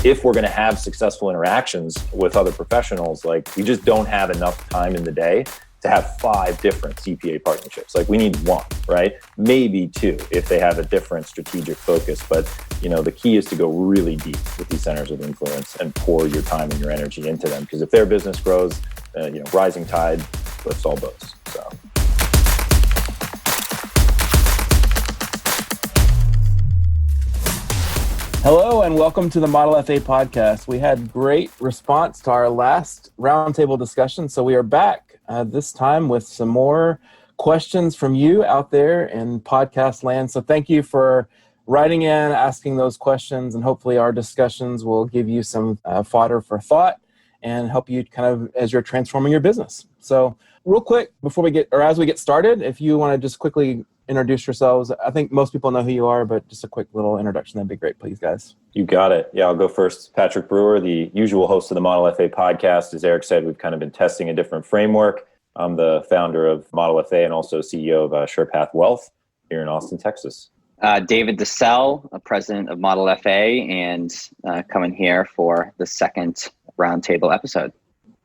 if we're going to have successful interactions with other professionals, like we just don't have enough time in the day to have 5 different CPA partnerships. Like we need 1, right? Maybe 2 if they have a different strategic focus. But, the key is to go really deep with these centers of influence and pour your time and your energy into them. Because if their business grows, rising tide lifts all boats. So. Hello and welcome to the Model FA podcast. We had great response to our last roundtable discussion, so we are back this time with some more questions from you out there in podcast land. So thank you for writing in, asking those questions, and hopefully our discussions will give you some fodder for thought and help you kind of as you're transforming your business. So real quick, as we get started, if you want to just quickly introduce yourselves. I think most people know who you are, but just a quick little introduction, that'd be great, please, guys. You got it. Yeah, I'll go first. Patrick Brewer, the usual host of the Model FA podcast. As Eric said, we've kind of been testing a different framework. I'm the founder of Model FA and also CEO of SurePath Wealth here in Austin, Texas. David DeCelle, president of Model FA, and coming here for the second roundtable episode.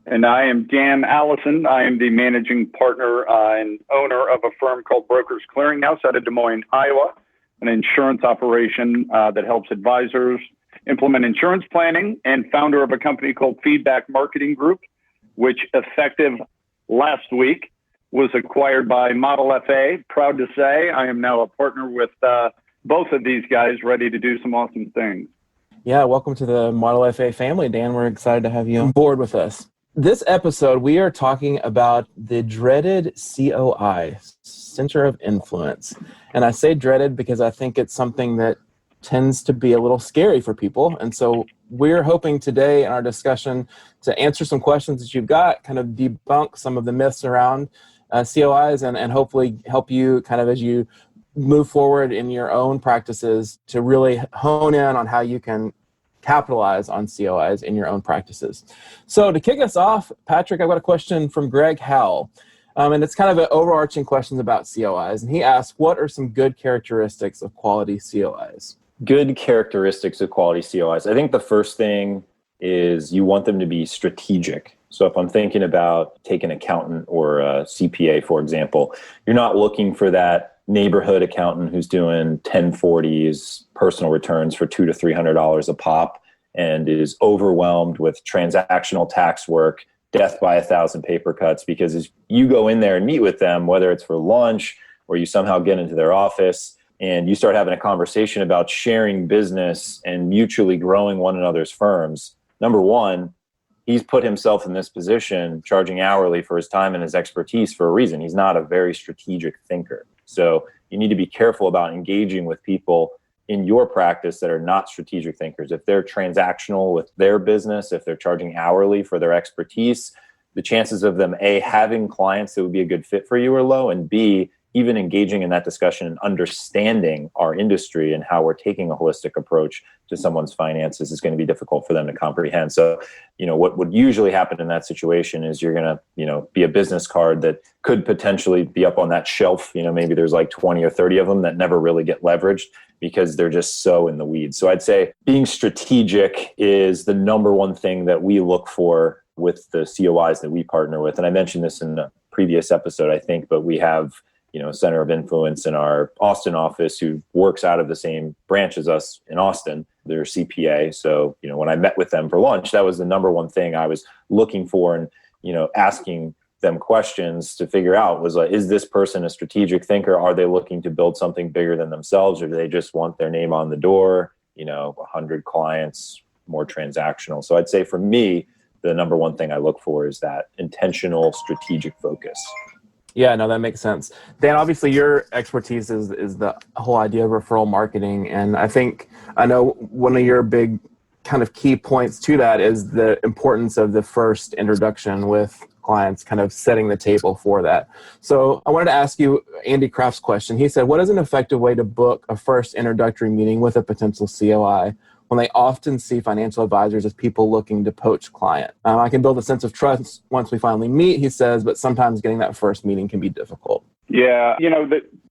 And I am Dan Allison. I am the managing partner and owner of a firm called Brokers Clearinghouse out of Des Moines, Iowa, an insurance operation that helps advisors implement insurance planning, and founder of a company called Feedback Marketing Group, which effective last week was acquired by Model FA. Proud to say I am now a partner with both of these guys, ready to do some awesome things. Yeah, welcome to the Model FA family, Dan. We're excited to have you on board with us. This episode, we are talking about the dreaded COI, Center of Influence. And I say dreaded because I think it's something that tends to be a little scary for people. And so we're hoping today in our discussion to answer some questions that you've got, kind of debunk some of the myths around COIs and hopefully help you kind of as you move forward in your own practices to really hone in on how you can capitalize on COIs in your own practices. So to kick us off, Patrick, I've got a question from Greg Howell. And it's kind of an overarching question about COIs. And he asked, what are some good characteristics of quality COIs? Good characteristics of quality COIs. I think the first thing is you want them to be strategic. So if I'm thinking about take an accountant or a CPA, for example, you're not looking for that neighborhood accountant who's doing 1040s personal returns for $200 to $300 a pop and is overwhelmed with transactional tax work, death by 1,000 paper cuts, because as you go in there and meet with them, whether it's for lunch or you somehow get into their office and you start having a conversation about sharing business and mutually growing one another's firms, number one, he's put himself in this position charging hourly for his time and his expertise for a reason. He's not a very strategic thinker. So you need to be careful about engaging with people in your practice that are not strategic thinkers. If they're transactional with their business, if they're charging hourly for their expertise, the chances of them, A, having clients that would be a good fit for you are low, and B, even engaging in that discussion and understanding our industry and how we're taking a holistic approach to someone's finances is going to be difficult for them to comprehend. So, what would usually happen in that situation is you're going to, be a business card that could potentially be up on that shelf. Maybe there's like 20 or 30 of them that never really get leveraged because they're just so in the weeds. So I'd say being strategic is the number one thing that we look for with the COIs that we partner with. And I mentioned this in a previous episode, I think, but we have a center of influence in our Austin office who works out of the same branch as us in Austin. They're CPA. So, when I met with them for lunch, that was the number one thing I was looking for and, asking them questions to figure out was like, is this person a strategic thinker? Are they looking to build something bigger than themselves? Or do they just want their name on the door, 100 clients, more transactional? So I'd say for me, the number one thing I look for is that intentional strategic focus. Yeah, no, that makes sense. Dan, obviously your expertise is the whole idea of referral marketing. And I know one of your big kind of key points to that is the importance of the first introduction with clients, kind of setting the table for that. So I wanted to ask you Andy Kraft's question. He said, what is an effective way to book a first introductory meeting with a potential COI when they often see financial advisors as people looking to poach client? I can build a sense of trust once we finally meet, he says, but sometimes getting that first meeting can be difficult. Yeah,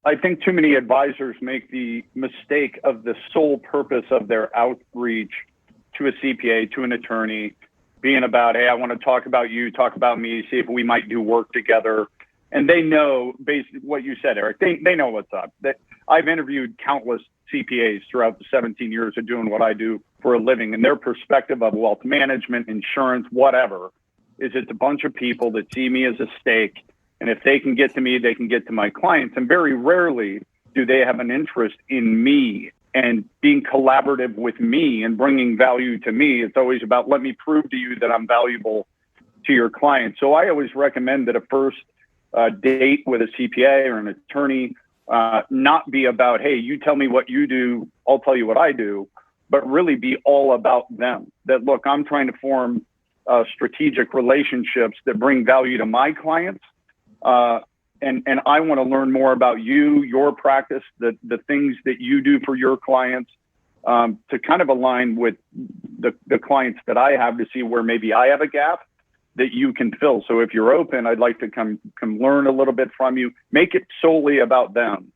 I think too many advisors make the mistake of the sole purpose of their outreach to a CPA, to an attorney, being about, hey, I want to talk about you, talk about me, see if we might do work together. And they know, basically what you said, Eric, they know what's up. I've interviewed countless CPAs throughout the 17 years of doing what I do for a living, and their perspective of wealth management, insurance, whatever, is it's a bunch of people that see me as a stake. And if they can get to me, they can get to my clients. And very rarely do they have an interest in me and being collaborative with me and bringing value to me. It's always about, let me prove to you that I'm valuable to your client. So I always recommend that a first date with a CPA or an attorney not be about, hey, you tell me what you do, I'll tell you what I do, but really be all about them. That, look, I'm trying to form strategic relationships that bring value to my clients. And I want to learn more about you, your practice, the things that you do for your clients, to kind of align with the clients that I have to see where maybe I have a gap that you can fill. So if you're open, I'd like to come learn a little bit from you. Make it solely about them.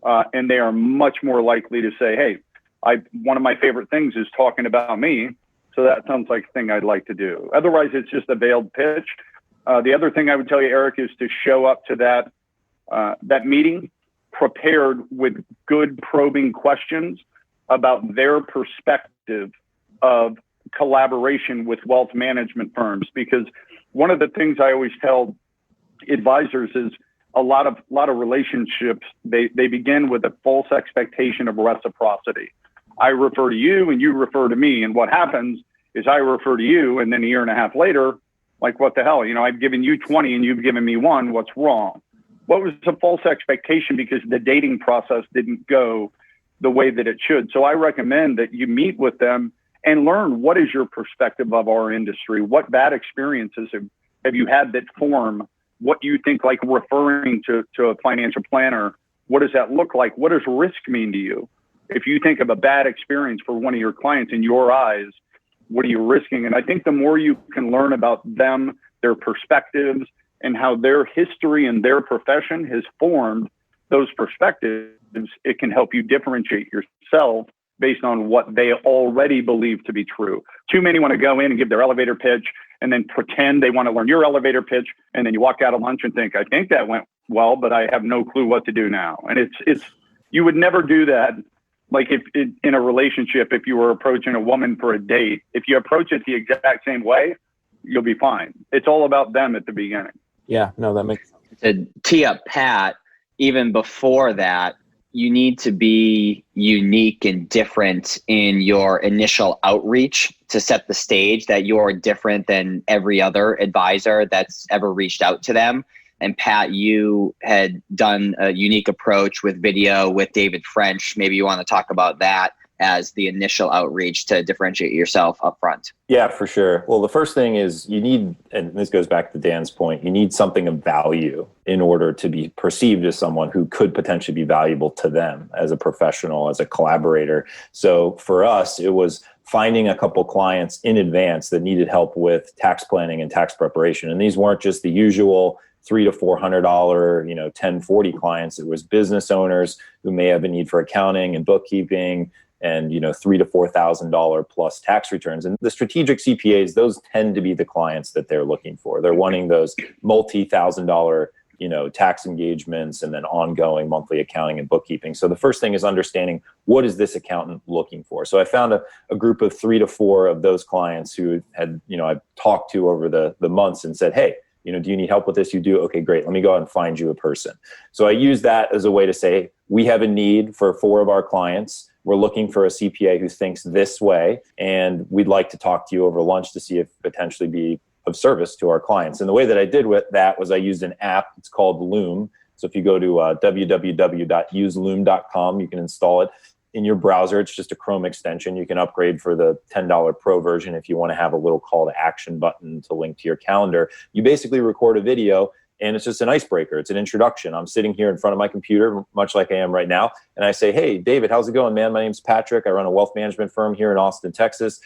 And they are much more likely to say, hey, one of my favorite things is talking about me. So that sounds like a thing I'd like to do. Otherwise, it's just a veiled pitch. The other thing I would tell you, Eric, is to show up to that meeting prepared with good probing questions about their perspective of collaboration with wealth management firms. Because one of the things I always tell advisors is a lot of relationships, they begin with a false expectation of reciprocity. I refer to you and you refer to me. And what happens is I refer to you, and then a year and a half later, like, what the hell? I've given you 20 and you've given me 1. What's wrong? What was a false expectation because the dating process didn't go the way that it should. So I recommend that you meet with them and learn, what is your perspective of our industry? What bad experiences have you had that form what you think, like referring to a financial planner? What does that look like? What does risk mean to you? If you think of a bad experience for one of your clients, in your eyes, what are you risking? And I think the more you can learn about them, their perspectives, and how their history and their profession has formed those perspectives, it can help you differentiate yourself based on what they already believe to be true. Too many want to go in and give their elevator pitch and then pretend they want to learn your elevator pitch. And then you walk out of lunch and think, I think that went well, but I have no clue what to do now. And it's you would never do that. Like if in a relationship, if you were approaching a woman for a date, if you approach it the exact same way, you'll be fine. It's all about them at the beginning. Yeah, no, that makes sense. To tee up Pat, even before that, you need to be unique and different in your initial outreach to set the stage that you're different than every other advisor that's ever reached out to them. And Pat, you had done a unique approach with video with David French. Maybe you want to talk about that as the initial outreach to differentiate yourself up front. Yeah, for sure. Well, the first thing is you need, and this goes back to Dan's point, you need something of value in order to be perceived as someone who could potentially be valuable to them as a professional, as a collaborator. So for us, it was finding a couple clients in advance that needed help with tax planning and tax preparation. And these weren't just the usual $300 to $400, 1040 clients. It was business owners who may have a need for accounting and bookkeeping, and $3,000 to $4,000 plus tax returns. And the strategic CPAs, those tend to be the clients that they're looking for. They're wanting those multi-$1,000 tax engagements and then ongoing monthly accounting and bookkeeping. So the first thing is understanding, what is this accountant looking for? So I found a group of 3 to 4 of those clients who had, I've talked to over the months and said, hey, do you need help with this? You do? Okay, great. Let me go out and find you a person. So I use that as a way to say, we have a need for 4 of our clients. We're looking for a CPA who thinks this way, and we'd like to talk to you over lunch to see if potentially be of service to our clients. And the way that I did with that was I used an app. It's called Loom. So if you go to www.useloom.com, you can install it in your browser. It's just a Chrome extension. You can upgrade for the $10 Pro version if you want to have a little call to action button to link to your calendar. You basically record a video, and it's just an icebreaker. It's an introduction. I'm sitting here in front of my computer, much like I am right now. And I say, hey, David, how's it going, man? My name's Patrick. I run a wealth management firm here in Austin, Texas.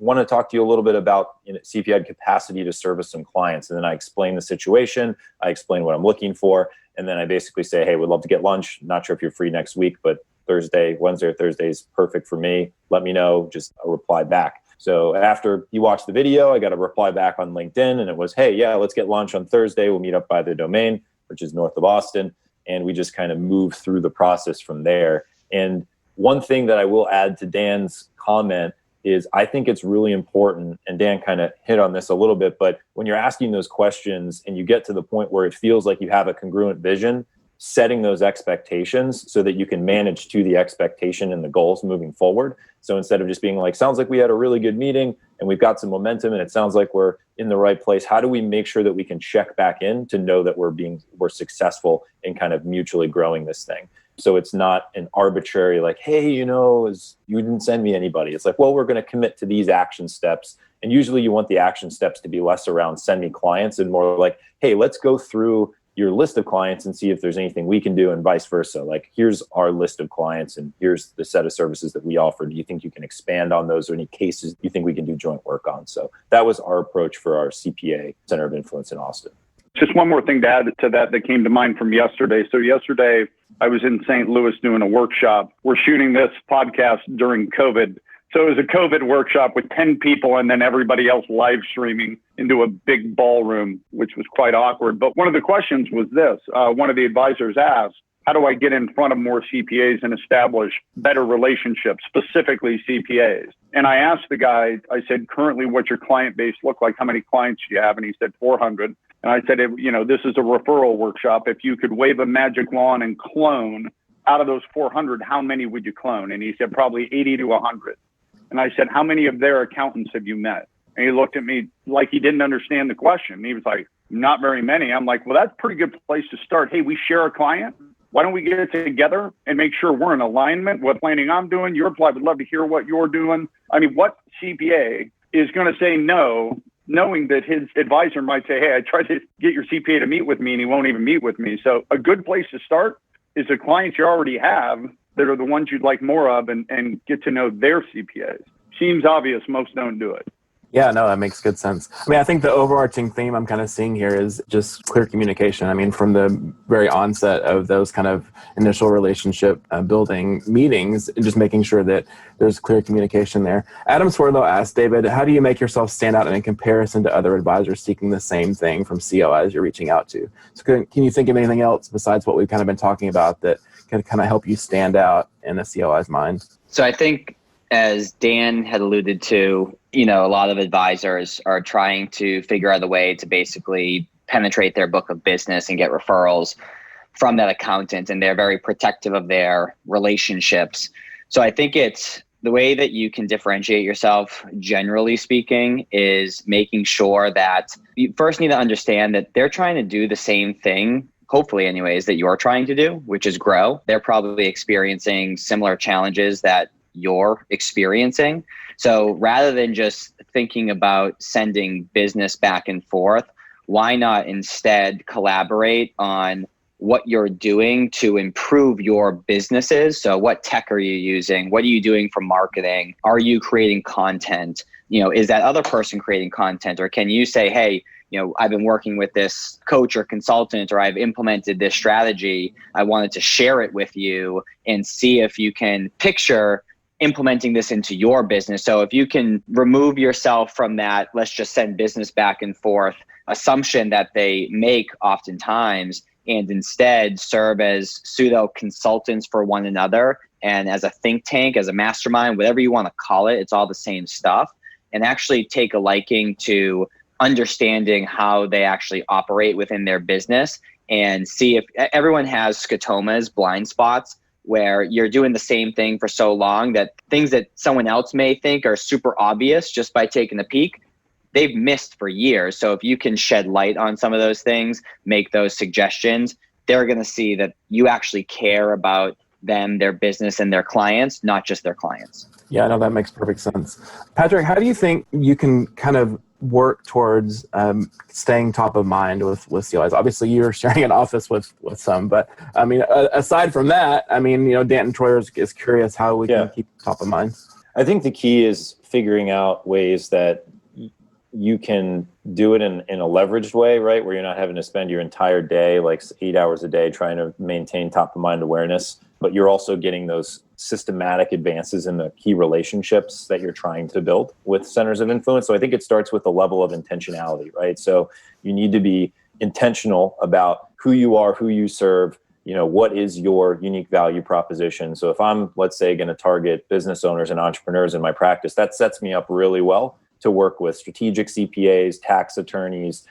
Want to talk to you a little bit about see if you had capacity to service some clients. And then I explain the situation. I explain what I'm looking for. And then I basically say, hey, we'd love to get lunch. Not sure if you're free next week, but Thursday, Wednesday or Thursday is perfect for me. Let me know, just a reply back. So after he watched the video, I got a reply back on LinkedIn, and it was, hey, yeah, let's get lunch on Thursday. We'll meet up by the Domain, which is north of Austin. And we just kind of move through the process from there. And one thing that I will add to Dan's comment is I think it's really important, and Dan kind of hit on this a little bit, but when you're asking those questions and you get to the point where it feels like you have a congruent vision, setting those expectations so that you can manage to the expectation and the goals moving forward. So instead of just being like, sounds like we had a really good meeting and we've got some momentum and it sounds like we're in the right place, how do we make sure that we can check back in to know that we're successful in kind of mutually growing this thing? So it's not an arbitrary like, hey, you didn't send me anybody. It's like, well, we're going to commit to these action steps. And usually you want the action steps to be less around send me clients and more like, hey, let's go through your list of clients and see if there's anything we can do, and vice versa. Like, here's our list of clients and here's the set of services that we offer. Do you think you can expand on those, or any cases you think we can do joint work on? So that was our approach for our CPA Center of Influence in Austin. Just one more thing to add to that came to mind from yesterday. So yesterday I was in St. Louis doing a workshop. We're shooting this podcast during COVID. So it was a COVID workshop with 10 people and then everybody else live streaming into a big ballroom, which was quite awkward. But one of the questions was this. One of the advisors asked, how do I get in front of more CPAs and establish better relationships, specifically CPAs? And I asked the guy, I said, currently, what's your client base look like? How many clients do you have? And he said 400. And I said, this is a referral workshop. If you could wave a magic wand and clone out of those 400, how many would you clone? And he said, probably 80 to 100. And I said, how many of their accountants have you met? And he looked at me like he didn't understand the question. He was like, not very many. I'm like, well, that's a pretty good place to start. Hey, we share a client. Why don't we get together and make sure we're in alignment? What planning I'm doing, I would love to hear what you're doing. I mean, what CPA is going to say no, knowing that his advisor might say, hey, I tried to get your CPA to meet with me and he won't even meet with me. So a good place to start is the clients you already have that are the ones you'd like more of, and get to know their CPAs. Seems obvious. Most don't do it. Yeah, no, that makes good sense. I mean, I think the overarching theme I'm kind of seeing here is just clear communication. I mean, from the very onset of those kind of initial relationship building meetings, and just making sure that there's clear communication there. Adam Swerdlow asked, David, how do you make yourself stand out in comparison to other advisors seeking the same thing from COIs you're reaching out to? So can you think of anything else besides what we've kind of been talking about that can kind of help you stand out in a COI's mind? So I think, as Dan had alluded to, a lot of advisors are trying to figure out a way to basically penetrate their book of business and get referrals from that accountant, and they're very protective of their relationships. So I think it's the way that you can differentiate yourself, generally speaking, is making sure that you first need to understand that they're trying to do the same thing, hopefully anyways, that you're trying to do, which is grow. They're probably experiencing similar challenges that you're experiencing. So rather than just thinking about sending business back and forth, why not instead collaborate on what you're doing to improve your businesses? So what tech are you using? What are you doing for marketing? Are you creating content? Is that other person creating content? Or can you say, hey, I've been working with this coach or consultant, or I've implemented this strategy. I wanted to share it with you and see if you can picture implementing this into your business. So if you can remove yourself from that, let's just send business back and forth assumption that they make oftentimes, and instead serve as pseudo consultants for one another, and as a think tank, as a mastermind, whatever you want to call it, it's all the same stuff, and actually take a liking to understanding how they actually operate within their business, and see if everyone has scotomas, blind spots, where you're doing the same thing for so long that things that someone else may think are super obvious just by taking a peek, they've missed for years. So if you can shed light on some of those things, make those suggestions, they're going to see that you actually care about them, their business, and their clients, not just their clients. Yeah, no, that makes perfect sense. Patrick, how do you think you can kind of work towards staying top of mind with COIs? Obviously, you're sharing an office with some, but I mean, aside from that, I mean, Dan and Troy is curious how we can keep top of mind. I think the key is figuring out ways that you can do it in a leveraged way, right? Where you're not having to spend your entire day, like 8 hours a day, trying to maintain top of mind awareness, but you're also getting those systematic advances in the key relationships that you're trying to build with centers of influence. So I think it starts with a level of intentionality, right? So you need to be intentional about who you are, who you serve, what is your unique value proposition. So if I'm, let's say, going to target business owners and entrepreneurs in my practice, that sets me up really well to work with strategic CPAs, tax attorneys,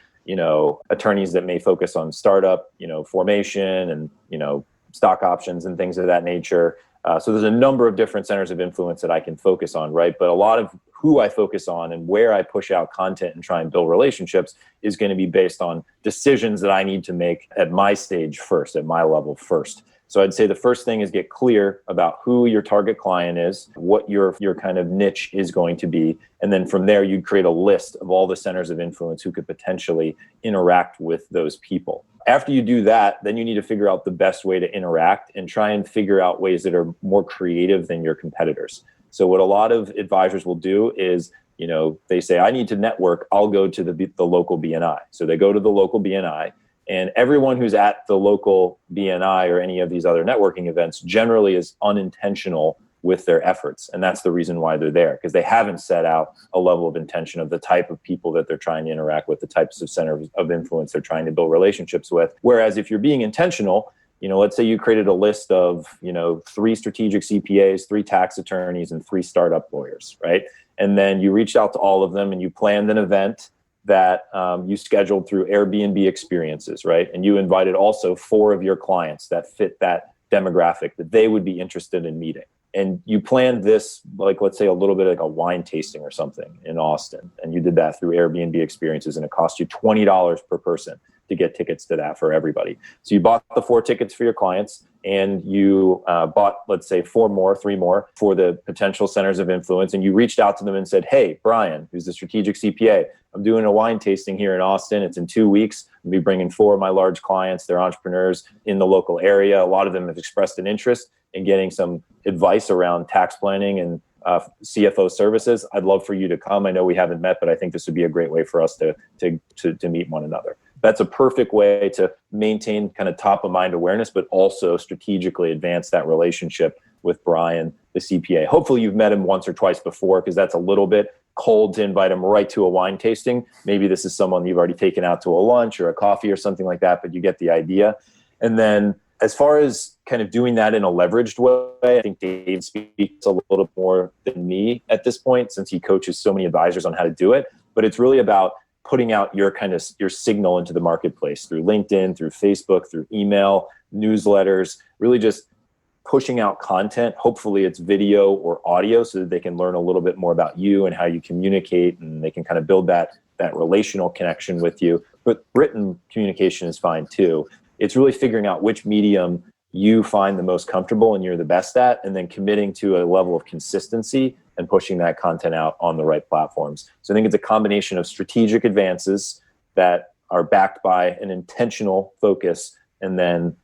attorneys that may focus on startup, formation and, stock options and things of that nature. So there's a number of different centers of influence that I can focus on, right? But a lot of who I focus on and where I push out content and try and build relationships is going to be based on decisions that I need to make at my stage first, at my level first. So I'd say the first thing is get clear about who your target client is, what your kind of niche is going to be. And then from there, you'd create a list of all the centers of influence who could potentially interact with those people. After you do that, then you need to figure out the best way to interact and try and figure out ways that are more creative than your competitors. So what a lot of advisors will do is, they say, I need to network, I'll go to the local BNI. So they go to the local BNI. And everyone who's at the local BNI or any of these other networking events generally is unintentional with their efforts. And that's the reason why they're there, because they haven't set out a level of intention of the type of people that they're trying to interact with, the types of centers of influence they're trying to build relationships with. Whereas if you're being intentional, let's say you created a list of, 3 strategic CPAs, 3 tax attorneys, and 3 startup lawyers, right? And then you reached out to all of them and you planned an event that you scheduled through Airbnb experiences, right? And you invited also 4 of your clients that fit that demographic that they would be interested in meeting. And you planned this, like, let's say a little bit like a wine tasting or something in Austin. And you did that through Airbnb experiences and it cost you $20 per person to get tickets to that for everybody. So you bought the 4 tickets for your clients and you bought, let's say 3 more for the potential centers of influence. And you reached out to them and said, hey, Brian, who's the strategic CPA, I'm doing a wine tasting here in Austin. It's in 2 weeks. I'll be bringing 4 of my large clients. They're entrepreneurs in the local area. A lot of them have expressed an interest in getting some advice around tax planning and CFO services. I'd love for you to come. I know we haven't met, but I think this would be a great way for us to meet one another. That's a perfect way to maintain kind of top of mind awareness, but also strategically advance that relationship with Brian, the CPA. Hopefully you've met him once or twice before, because that's a little bit cold to invite him right to a wine tasting. Maybe this is someone you've already taken out to a lunch or a coffee or something like that, but you get the idea. And then as far as kind of doing that in a leveraged way, I think Dave speaks a little more than me at this point, since he coaches so many advisors on how to do it. But it's really about putting out your signal into the marketplace through LinkedIn, through Facebook, through email, newsletters, really just pushing out content. Hopefully it's video or audio so that they can learn a little bit more about you and how you communicate, and they can kind of build that relational connection with you. But written communication is fine too. It's really figuring out which medium you find the most comfortable and you're the best at, and then committing to a level of consistency and pushing that content out on the right platforms. So I think it's a combination of strategic advances that are backed by an intentional focus, and then,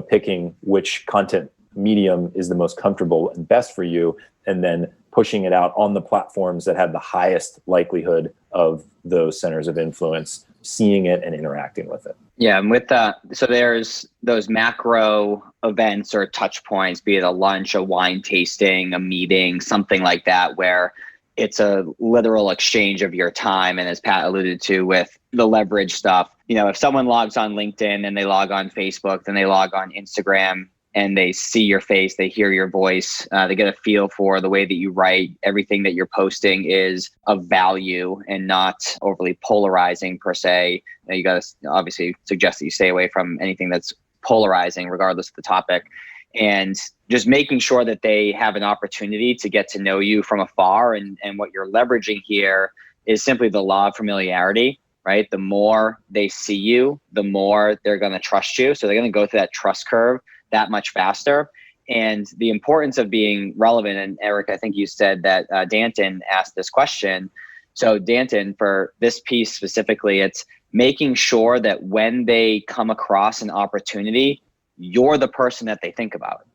picking which content medium is the most comfortable and best for you, and then pushing it out on the platforms that have the highest likelihood of those centers of influence seeing it and interacting with it. Yeah, and with so there's those macro events or touch points, be it a lunch, a wine tasting, a meeting, something like that, where it's a literal exchange of your time. And as Pat alluded to with the leverage stuff, if someone logs on LinkedIn and they log on Facebook, then they log on Instagram, and they see your face, they hear your voice, they get a feel for the way that you write. Everything that you're posting is of value and not overly polarizing per se. You got to obviously suggest that you stay away from anything that's polarizing regardless of the topic. And just making sure that they have an opportunity to get to know you from afar. And what you're leveraging here is simply the law of familiarity, right? The more they see you, the more they're going to trust you. So they're going to go through that trust curve that much faster. And the importance of being relevant. And Eric, I think you said that Danton asked this question. So Danton, for this piece specifically, it's making sure that when they come across an opportunity, you're the person that they think about.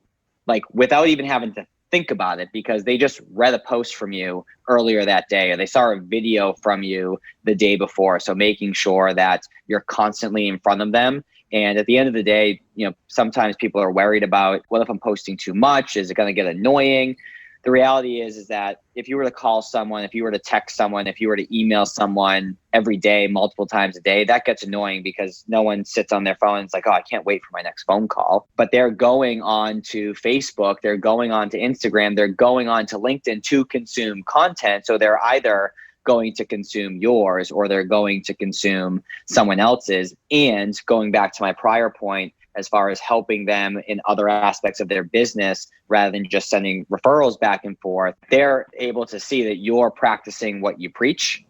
Like, without even having to think about it because they just read a post from you earlier that day, or they saw a video from you the day before. So making sure that you're constantly in front of them. And at the end of the day, sometimes people are worried about, what if I'm posting too much? Is it going to get annoying? The reality is that if you were to call someone, if you were to text someone, if you were to email someone every day, multiple times a day, that gets annoying because no one sits on their phone and it's like, oh, I can't wait for my next phone call. But they're going on to Facebook, they're going on to Instagram, they're going on to LinkedIn to consume content. So they're either going to consume yours or they're going to consume someone else's. And going back to my prior point, as far as helping them in other aspects of their business, rather than just sending referrals back and forth, they're able to see that you're practicing what you preach,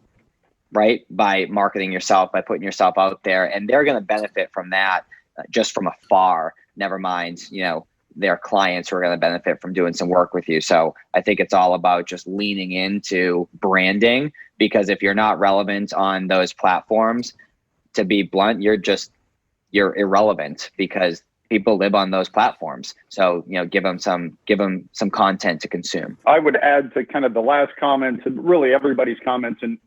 right? By marketing yourself, by putting yourself out there, and they're going to benefit from that just from afar, never mind, their clients who are going to benefit from doing some work with you. So I think it's all about just leaning into branding, because if you're not relevant on those platforms, to be blunt, you're irrelevant because people live on those platforms. So, give them some content to consume. I would add to kind of the last comments and really everybody's comments and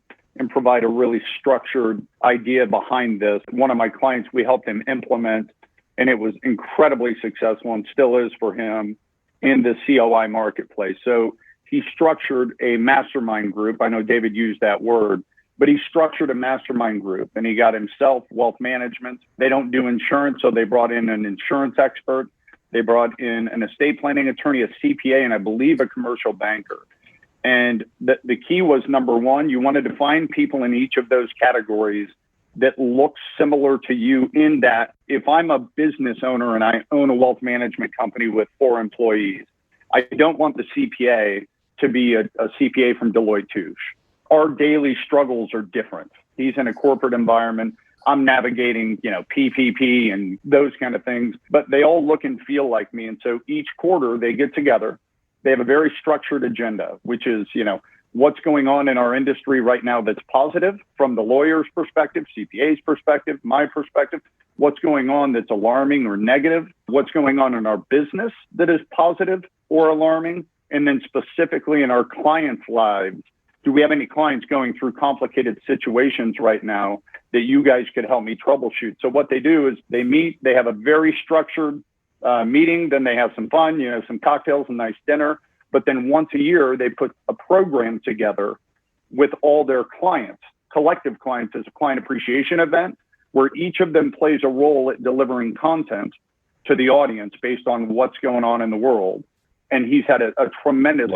provide a really structured idea behind this. One of my clients, we helped him implement, and it was incredibly successful and still is for him in the COI marketplace. So he structured a mastermind group. I know David used that word, but he structured a mastermind group and he got himself wealth management. They don't do insurance, so they brought in an insurance expert. They brought in an estate planning attorney, a CPA, and I believe a commercial banker. And the key was, number one, you wanted to find people in each of those categories that look similar to you, in that if I'm a business owner and I own a wealth management company with 4 employees, I don't want the CPA to be a CPA from Deloitte Touche. Our daily struggles are different. He's in a corporate environment. I'm navigating, PPP and those kind of things, but they all look and feel like me. And so each quarter they get together. They have a very structured agenda, which is, what's going on in our industry right now that's positive from the lawyer's perspective, CPA's perspective, my perspective. What's going on that's alarming or negative? What's going on in our business that is positive or alarming? And then specifically in our clients' lives, do we have any clients going through complicated situations right now that you guys could help me troubleshoot? So what they do is they meet, they have a very structured meeting, then they have some fun, some cocktails, a nice dinner. But then once a year, they put a program together with all their clients, collective clients, as a client appreciation event, where each of them plays a role at delivering content to the audience based on what's going on in the world. And he's had a tremendous,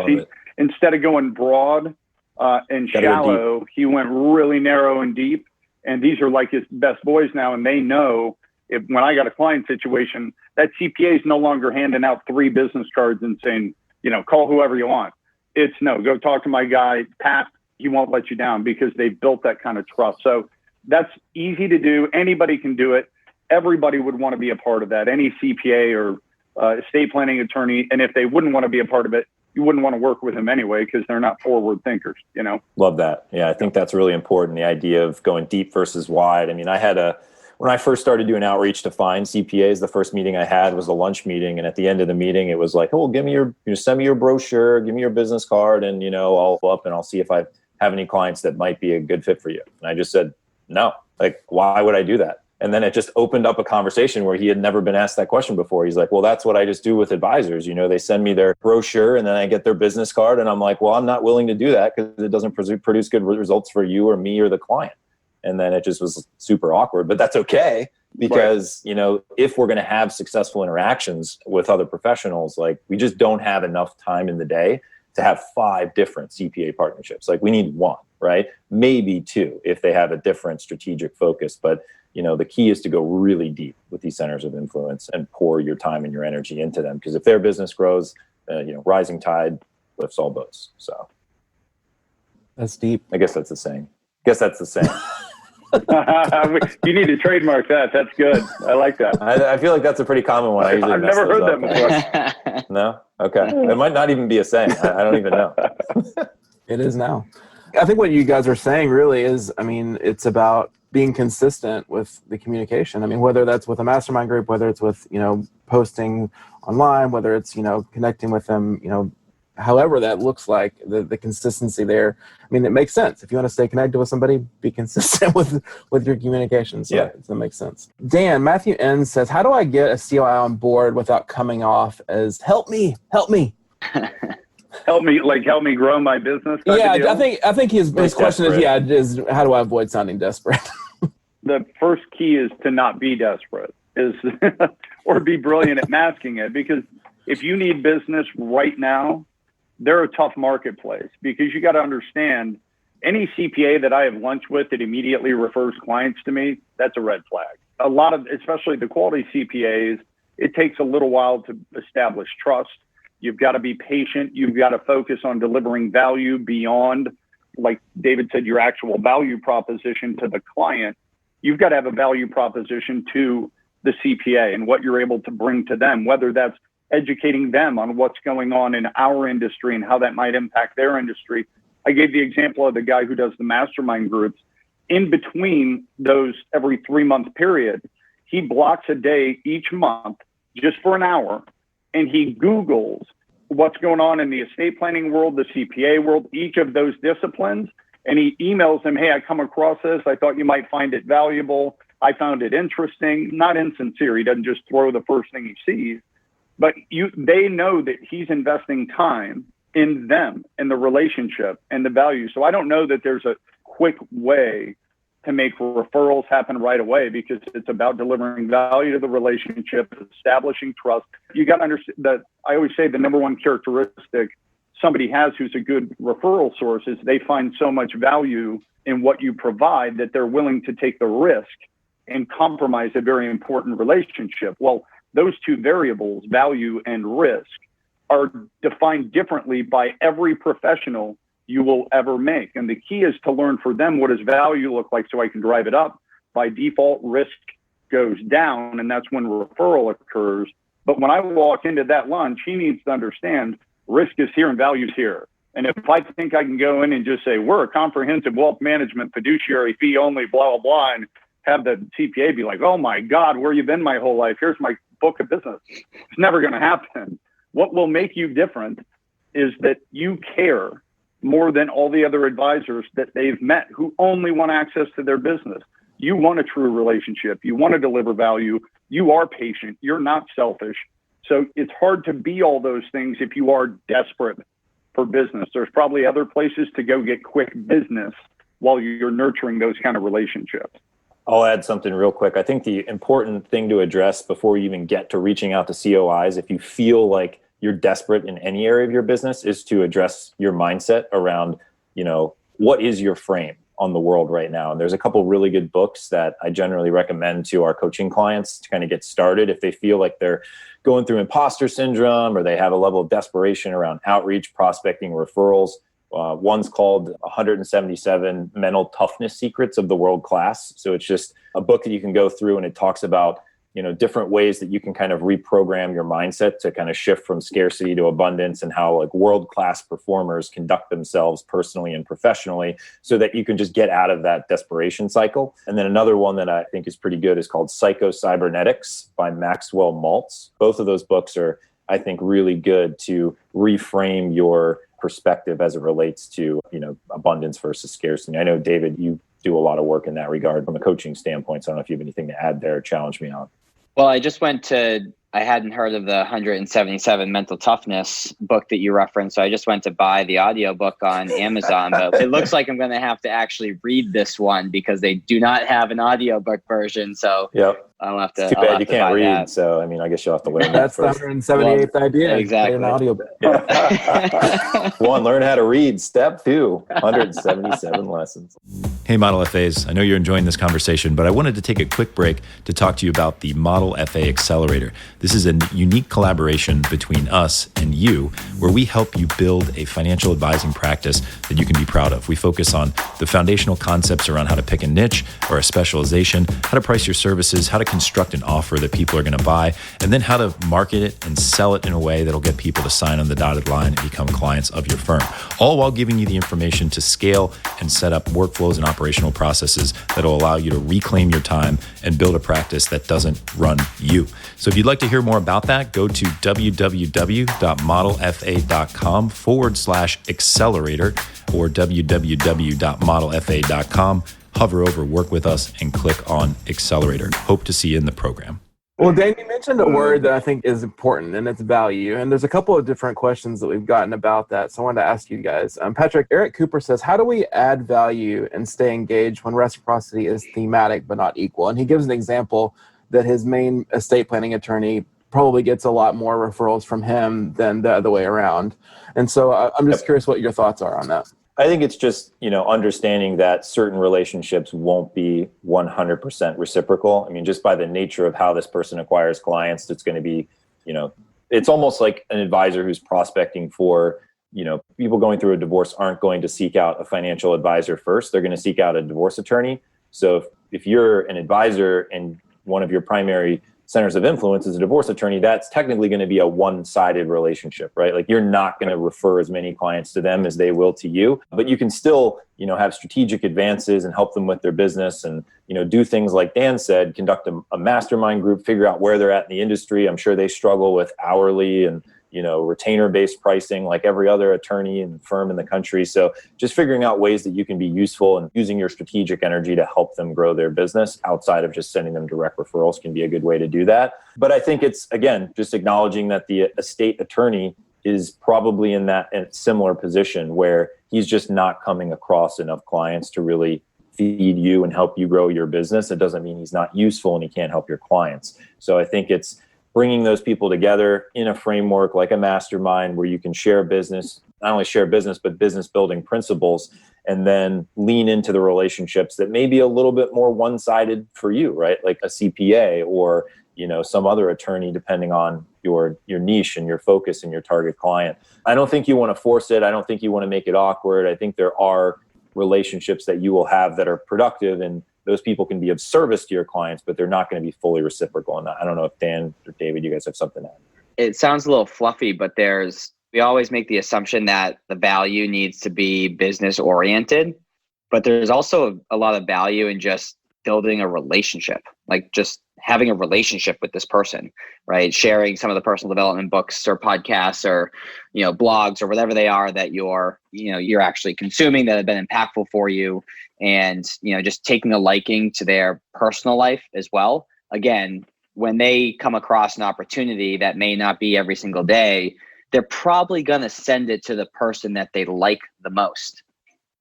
instead of going broad and shallow, he went really narrow and deep. And these are like his best boys now. And they know when I got a client situation, that CPA is no longer handing out 3 business cards and saying, call whoever you want. It's no, go talk to my guy, Pat. He won't let you down, because they built that kind of trust. So that's easy to do. Anybody can do it. Everybody would want to be a part of that. Any CPA or estate planning attorney. And if they wouldn't want to be a part of it, you wouldn't want to work with them anyway, because they're not forward thinkers, Love that. Yeah, I think that's really important. The idea of going deep versus wide. I mean, when I first started doing outreach to find CPAs, the first meeting I had was a lunch meeting. And at the end of the meeting, it was like, oh, send me your brochure, give me your business card. And, I'll go up and I'll see if I have any clients that might be a good fit for you. And I just said, no, why would I do that? And then it just opened up a conversation where he had never been asked that question before. He's like, well, that's what I just do with advisors. They send me their brochure and then I get their business card. And I'm like, well, I'm not willing to do that because it doesn't produce good results for you or me or the client. And then it just was super awkward, but that's okay, because, if we're going to have successful interactions with other professionals, we just don't have enough time in the day to have 5 different CPA partnerships. We need 1, right? Maybe 2 if they have a different strategic focus. But, the key is to go really deep with these centers of influence and pour your time and your energy into them. Because if their business grows, rising tide lifts all boats. So that's deep. I guess that's the saying. You need to trademark that. That's good. I like that. I feel like that's a pretty common one. I've never heard that before. No? Okay. It might not even be a saying. I don't even know. It is now. I think what you guys are saying really is, it's about being consistent with the communication. Whether that's with a mastermind group, whether it's with, posting online, whether it's, connecting with them, however that looks like, the consistency there. I mean, it makes sense. If you want to stay connected with somebody, be consistent with your communication. So that makes sense. Dan, Matthew N says, how do I get a COI on board without coming off as help me? help me grow my business? Yeah, I think his question is how do I avoid sounding desperate? The first key is to not be desperate, or be brilliant at masking it. Because if you need business right now, they're a tough marketplace, because you got to understand, any CPA that I have lunch with that immediately refers clients to me, that's a red flag. A lot of, especially the quality CPAs, it takes a little while to establish trust. You've got to be patient. You've got to focus on delivering value beyond, like David said, your actual value proposition to the client. You've got to have a value proposition to the CPA and what you're able to bring to them, whether that's educating them on what's going on in our industry and how that might impact their industry. I gave the example of the guy who does the mastermind groups. In between those every 3-month period, he blocks a day each month just for an hour, and he Googles what's going on in the estate planning world, the CPA world, each of those disciplines, and he emails them, hey, I come across this. I thought you might find it valuable. I found it interesting. Not insincere. He doesn't just throw the first thing he sees. But they know that he's investing time in them and the relationship and the value. So I don't know that there's a quick way to make referrals happen right away, because it's about delivering value to the relationship, establishing trust. You got to understand that I always say the number one characteristic somebody has who's a good referral source is they find so much value in what you provide that they're willing to take the risk and compromise a very important relationship. Well, those two variables, value and risk, are defined differently by every professional you will ever make. And the key is to learn for them, what does value look like so I can drive it up? By default, risk goes down, and that's when referral occurs. But when I walk into that lunch, he needs to understand risk is here and value is here. And if I think I can go in and just say, we're a comprehensive wealth management fiduciary fee only, blah, blah, blah, and have the CPA be like, oh my God, where you been my whole life? Here's my book of business. It's never going to happen. What will make you different is that you care more than all the other advisors that they've met who only want access to their business. You want a true relationship. You want to deliver value. You are patient. You're not selfish. So it's hard to be all those things if you are desperate for business. There's probably other places to go get quick business while you're nurturing those kind of relationships. I'll add something real quick. I think the important thing to address before you even get to reaching out to COIs, if you feel like you're desperate in any area of your business, is to address your mindset around, what is your frame on the world right now? And there's a couple really good books that I generally recommend to our coaching clients to kind of get started if they feel like they're going through imposter syndrome or they have a level of desperation around outreach, prospecting, referrals. One's called 177 Mental Toughness Secrets of the World Class. So it's just a book that you can go through, and it talks about different ways that you can kind of reprogram your mindset to kind of shift from scarcity to abundance, and how like world-class performers conduct themselves personally and professionally so that you can just get out of that desperation cycle. And then another one that I think is pretty good is called Psycho-Cybernetics by Maxwell Maltz. Both of those books are, I think, really good to reframe your perspective as it relates to, abundance versus scarcity. I know, David, you do a lot of work in that regard from a coaching standpoint. So I don't know if you have anything to add there, challenge me out. Well, I hadn't heard of the 177 Mental Toughness book that you referenced. So I just went to buy the audiobook on Amazon, but it looks like I'm going to have to actually read this one because they do not have an audiobook version. So yep. I'll have to. It's too bad you can't read. That. So, I guess you'll have to learn That's that the 178th idea. Exactly. An audiobook. Yeah. 1, learn how to read. Step 2, 177 lessons. Hey, Model FAs. I know you're enjoying this conversation, but I wanted to take a quick break to talk to you about the Model FA Accelerator. This is a unique collaboration between us and you, where we help you build a financial advising practice that you can be proud of. We focus on the foundational concepts around how to pick a niche or a specialization, how to price your services, how to construct an offer that people are going to buy, and then how to market it and sell it in a way that'll get people to sign on the dotted line and become clients of your firm, all while giving you the information to scale and set up workflows and operational processes that'll allow you to reclaim your time and build a practice that doesn't run you. So if you'd like to hear more about that, go to www.modelfa.com/accelerator or www.modelfa.com. Hover over Work With Us and click on Accelerator. Hope to see you in the program. Well, Dan, you mentioned a word that I think is important, and it's value. And there's a couple of different questions that we've gotten about that, so I wanted to ask you guys. Patrick, Eric Cooper says, how do we add value and stay engaged when reciprocity is thematic but not equal? And he gives an example that his main estate planning attorney probably gets a lot more referrals from him than the other way around. And so I'm just curious what your thoughts are on that. I think it's just, understanding that certain relationships won't be 100% reciprocal. I mean, just by the nature of how this person acquires clients, it's going to be, it's almost like an advisor who's prospecting for, people going through a divorce aren't going to seek out a financial advisor first. They're going to seek out a divorce attorney. So if you're an advisor and one of your primary centers of influence is a divorce attorney, that's technically going to be a one-sided relationship, right? Like you're not going to refer as many clients to them as they will to you, but you can still, have strategic advances and help them with their business and, do things like Dan said, conduct a mastermind group, figure out where they're at in the industry. I'm sure they struggle with hourly and, retainer-based pricing like every other attorney and firm in the country. So just figuring out ways that you can be useful and using your strategic energy to help them grow their business outside of just sending them direct referrals can be a good way to do that. But I think it's, again, just acknowledging that the estate attorney is probably in that similar position where he's just not coming across enough clients to really feed you and help you grow your business. It doesn't mean he's not useful and he can't help your clients. So I think it's bringing those people together in a framework like a mastermind where you can share business, not only share business, but business building principles, and then lean into the relationships that may be a little bit more one-sided for you, right? Like a CPA or, some other attorney, depending on your niche and your focus and your target client. I don't think you want to force it. I don't think you want to make it awkward. I think there are relationships that you will have that are productive, and those people can be of service to your clients, but they're not going to be fully reciprocal. And I don't know if Dan or David, you guys have something to add. It sounds a little fluffy, but we always make the assumption that the value needs to be business oriented, but there's also a lot of value in just building a relationship, like just having a relationship with this person, right? Sharing some of the personal development books or podcasts or, blogs or whatever they are that you're actually consuming that have been impactful for you. And, just taking a liking to their personal life as well. Again, when they come across an opportunity that may not be every single day, they're probably going to send it to the person that they like the most,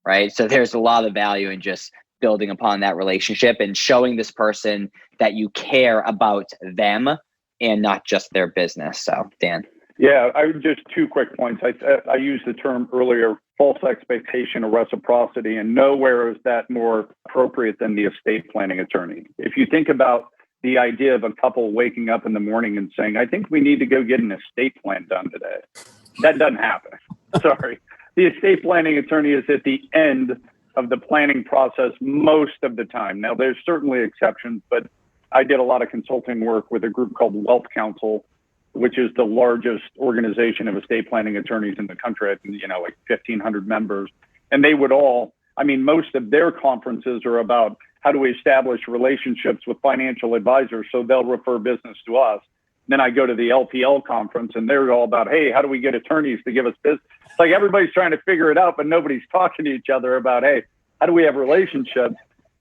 right? So there's a lot of value in just building upon that relationship and showing this person that you care about them and not just their business. So, Dan. Yeah, just 2 quick points. I used the term earlier, false expectation of reciprocity, and nowhere is that more appropriate than the estate planning attorney. If you think about the idea of a couple waking up in the morning and saying, I think we need to go get an estate plan done today. That doesn't happen. Sorry. The estate planning attorney is at the end of the planning process most of the time. Now, there's certainly exceptions, but I did a lot of consulting work with a group called Wealth Council, which is the largest organization of estate planning attorneys in the country. I think, like 1,500 members. And they would most of their conferences are about how do we establish relationships with financial advisors so they'll refer business to us. Then I go to the LPL conference and they're all about, hey, how do we get attorneys to give us business? It's like everybody's trying to figure it out, but nobody's talking to each other about, hey, how do we have relationships?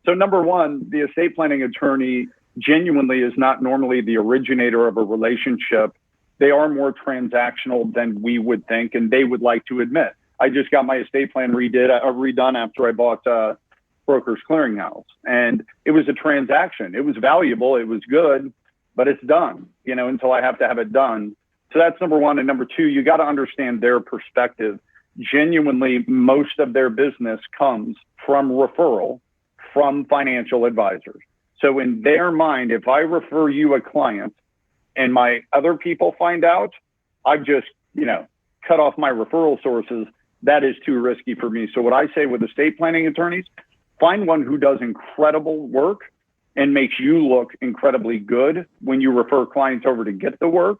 So number one, the estate planning attorney genuinely is not normally the originator of a relationship. They are more transactional than we would think, and they would like to admit. I just got my estate plan redone after I bought Brokers Clearinghouse, and it was a transaction. It was valuable. It was good, but it's done, until I have to have it done. So that's number one. And number two, you got to understand their perspective. Genuinely, most of their business comes from referral from financial advisors. So in their mind, if I refer you a client and my other people find out, I've just, cut off my referral sources. That is too risky for me. So what I say with estate planning attorneys, find one who does incredible work and makes you look incredibly good when you refer clients over to get the work.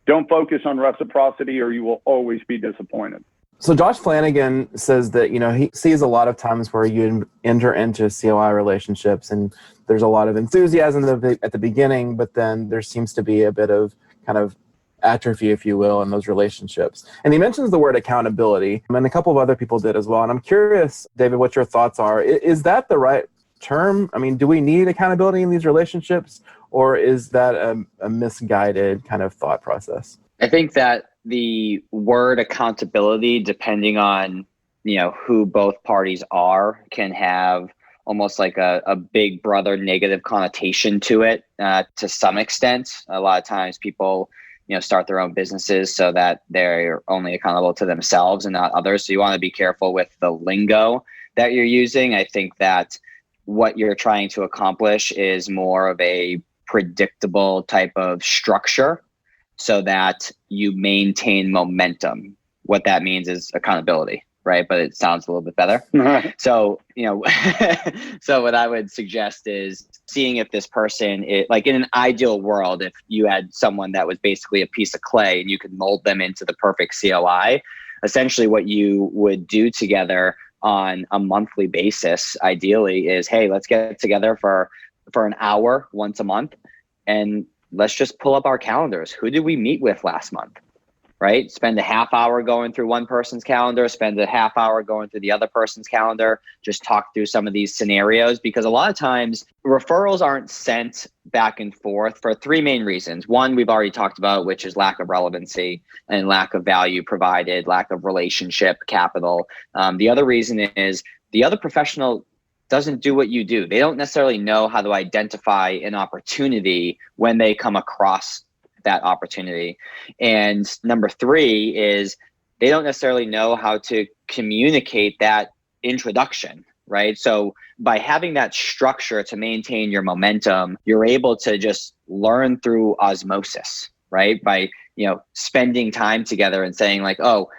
Don't focus on reciprocity or you will always be disappointed. So Josh Flanagan says that, he sees a lot of times where you enter into COI relationships and there's a lot of enthusiasm at the beginning, but then there seems to be a bit of kind of atrophy, if you will, in those relationships. And he mentions the word accountability, and a couple of other people did as well. And I'm curious, David, what your thoughts are. Is that the right term? I mean, do we need accountability in these relationships, or is that a misguided kind of thought process? I think that the word accountability, depending on, who both parties are, can have almost like a big brother negative connotation to it to some extent. A lot of times people, start their own businesses so that they're only accountable to themselves and not others. So you want to be careful with the lingo that you're using. I think that what you're trying to accomplish is more of a predictable type of structure so that you maintain momentum. What that means is accountability, right? But it sounds a little bit better. So, so what I would suggest is seeing if this person, like in an ideal world, if you had someone that was basically a piece of clay and you could mold them into the perfect COI, essentially what you would do together on a monthly basis, ideally, is, hey, let's get together for an hour once a month and let's just pull up our calendars. Who did we meet with last month? Right? Spend a half hour going through one person's calendar, spend a half hour going through the other person's calendar, just talk through some of these scenarios, because a lot of times referrals aren't sent back and forth for three main reasons. One, we've already talked about, which is lack of relevancy and lack of value provided, lack of relationship capital. The other reason is the other professional doesn't do what you do. They don't necessarily know how to identify an opportunity when they come across that opportunity. And number three is they don't necessarily know how to communicate that introduction, right? So by having that structure to maintain your momentum, you're able to just learn through osmosis, right? By, spending time together and saying like, oh,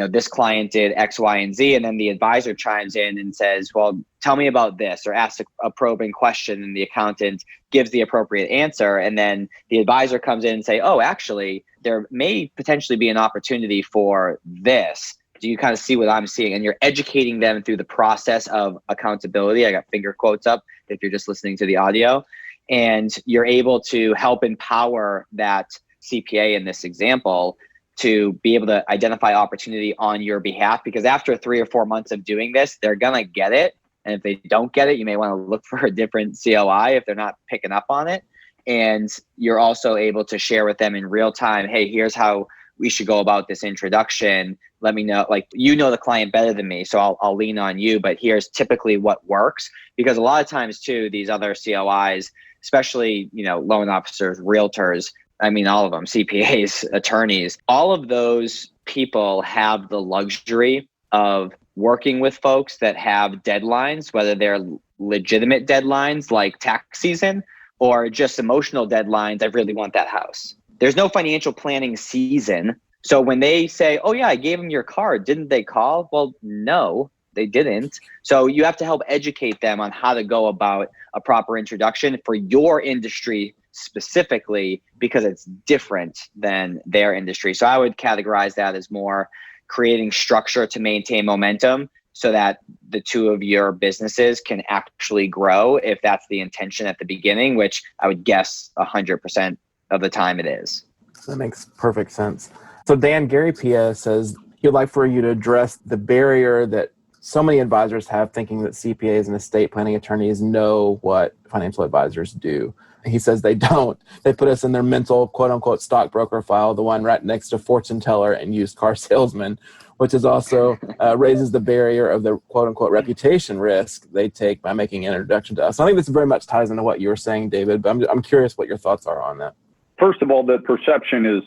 this client did X, Y, and Z. And then the advisor chimes in and says, well, tell me about this, or asks a probing question, and the accountant gives the appropriate answer. And then the advisor comes in and say, oh, actually, there may potentially be an opportunity for this. Do you kind of see what I'm seeing? And you're educating them through the process of accountability. I got finger quotes up if you're just listening to the audio. And you're able to help empower that CPA in this example to be able to identify opportunity on your behalf, because after 3 or 4 months of doing this, they're going to get it. And if they don't get it, you may want to look for a different COI if they're not picking up on it. And you're also able to share with them in real time, hey, here's how we should go about this introduction. Let me know, like, the client better than me, so I'll lean on you, but here's typically what works. Because a lot of times too, these other COIs, especially, loan officers, realtors, all of them, CPAs, attorneys, all of those people have the luxury of working with folks that have deadlines, whether they're legitimate deadlines like tax season or just emotional deadlines. I really want that house. There's no financial planning season. So when they say, oh yeah, I gave them your card, didn't they call? Well, no, they didn't. So you have to help educate them on how to go about a proper introduction for your industry specifically, because it's different than their industry. So I would categorize that as more creating structure to maintain momentum so that the two of your businesses can actually grow, if that's the intention at the beginning, which I would guess 100% of the time it is. That makes perfect sense. So Dan, Gary Pia says he'd like for you to address the barrier that so many advisors have, thinking that CPAs and estate planning attorneys know what financial advisors do. He says they don't. They put us in their mental, quote unquote, stockbroker file, the one right next to fortune teller and used car salesman, which is also raises the barrier of the quote unquote reputation risk they take by making an introduction to us. So I think this very much ties into what you were saying, David, but I'm curious what your thoughts are on that. First of all, the perception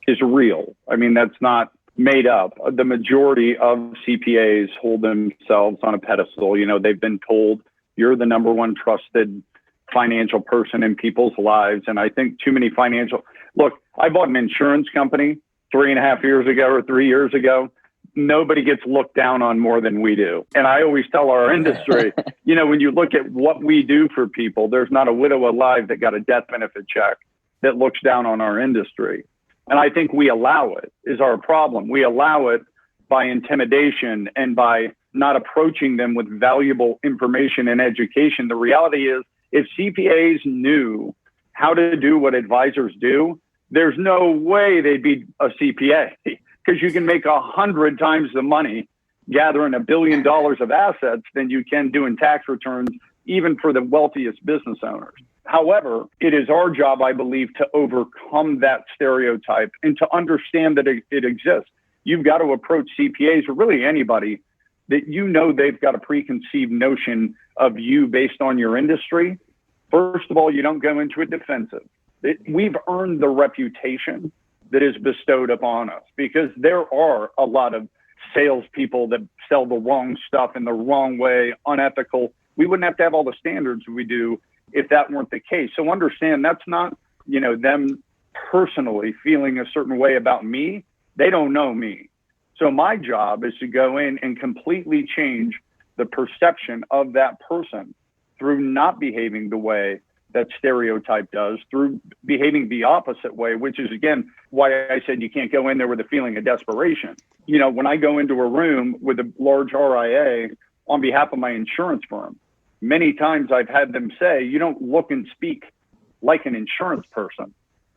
is real. That's not made up. The majority of CPAs hold themselves on a pedestal. They've been told you're the number one trusted financial person in people's lives. And I think too many look, I bought an insurance company 3.5 years ago or 3 years ago. nobody gets looked down on more than we do. And I always tell our industry, when you look at what we do for people, there's not a widow alive that got a death benefit check that looks down on our industry. And I think we allow it is our problem. We allow it by intimidation and by not approaching them with valuable information and education. The reality is, if CPAs knew how to do what advisors do, there's no way they'd be a CPA, because you can make 100 times the money gathering $1 billion of assets than you can doing tax returns, even for the wealthiest business owners. However, it is our job, I believe, to overcome that stereotype and to understand that it exists. You've got to approach CPAs, or really anybody, that they've got a preconceived notion of you based on your industry. First of all, you don't go into it defensive. We've earned the reputation that is bestowed upon us, because there are a lot of salespeople that sell the wrong stuff in the wrong way, unethical. We wouldn't have to have all the standards we do if that weren't the case. So understand, that's not, them personally feeling a certain way about me. They don't know me. So my job is to go in and completely change the perception of that person through not behaving the way that stereotype does, through behaving the opposite way, which is, again, why I said you can't go in there with a feeling of desperation. When I go into a room with a large RIA on behalf of my insurance firm, many times I've had them say, you don't look and speak like an insurance person,